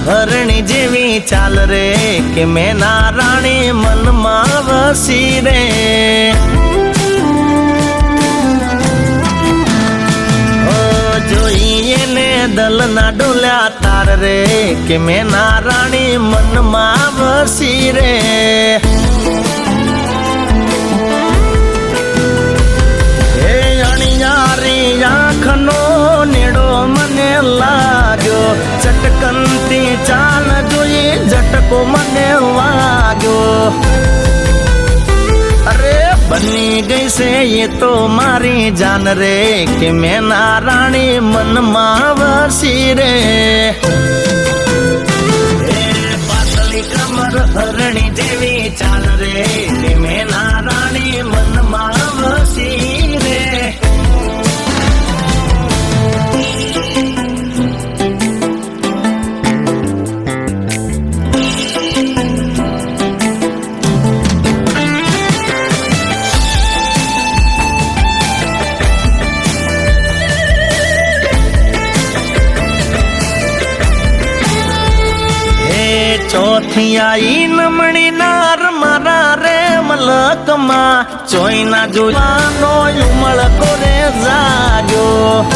હરણી જેવી ચાલ રે કે મેના રાણી મનમાં વસી રે જોઈએ ને દલ ના ડોલ્યા તાર રે કે મેના રાણી મનમાં વસી રે એ અણિયારી આંખનો નેડો મને લાગ્યો ચટકનથી ચાલ જોઈ ઝટકો મને વાગ્યો અરે બની ગઈ છે એ તો મારી જાન રે કે મેના રાણી મનમાં વસી રે પાતળી કમર હરણી જેવી ચાલ રે કે મેના રાણી મનમાં વસી રે ચોથી આઈ નમણી નાર મારા રે મલકમાં ચોઈના જોવાનો ઉમળકો રે જાગ્યો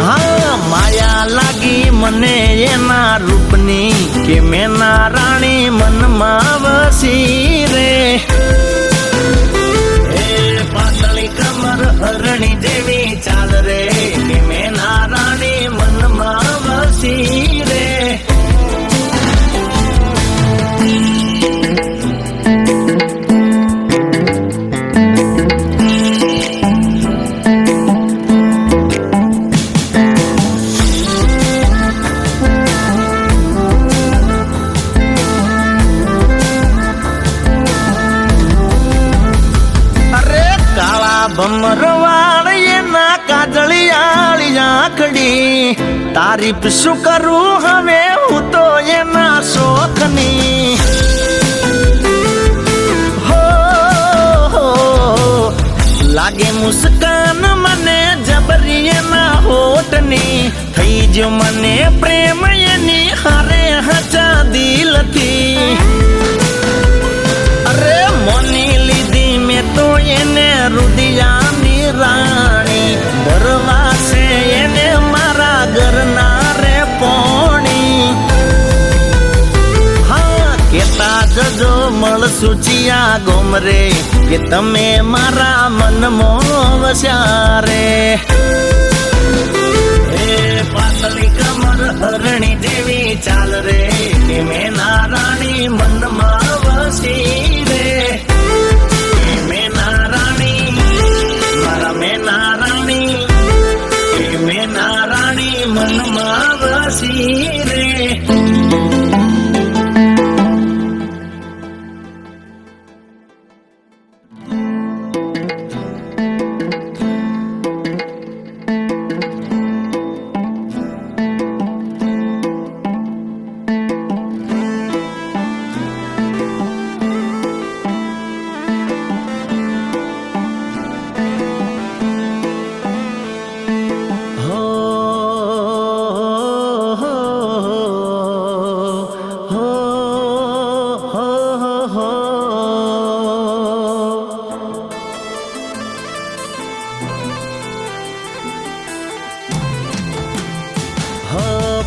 હા માયા લાગી મને એના રૂપની કે મેના રાણી મનમાં વસી રે પાતળી કમર હરણી જેવી ચાલ રે કે મેના રાણી મનમાં વસી રે ભમરવાડ એના કાજળી આળી આંખડી તારીફ શું કરું હવે હું તો એના શોખની હો લાગે મુસ્કાન મને જબરી એના હોઠની થઈ જો મને પ્રેમ એની હારે હચા દિલથી અરે મોની લીધી મેં તો એને રુદિયાની રાણી દરવાસે એને મારા ઘરના રે પોણી હા કેતા જજો મળશું ચિયા ગોમરે કે તમે મારા મનમાં વસ્યા રે પાતળી કમર હરણી જેવી ચાલ રે કે મેના રાણી મનમાં વસી રે મેના રાણી મનમાં વસી રે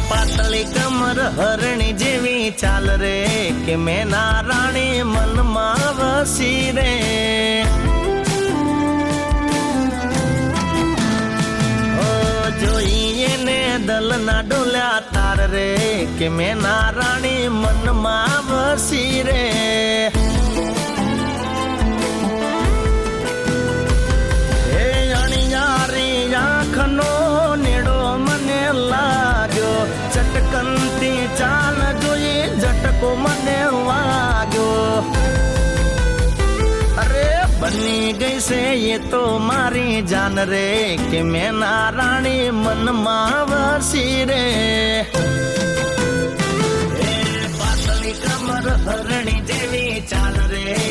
પાતળી કમર હરણી જેવી ચાલ રે કે મેના રાણી મનમાં વસી રે જોઈએ ને દલ ના ડોલ્યા તાર રે કે મેના રાણી મનમાં વસી રે અણિયારી આંખનો નેડો મને લાગ્યો ચટકનથી ચાલ જોઈ ઝટકો મને વાગ્યો અરે બની ગઈ છે એ તો મારી જાન રે કે મેના રાણી મનમાં વસી રે પાતળી કમર હરણી જેવી ચાલ રે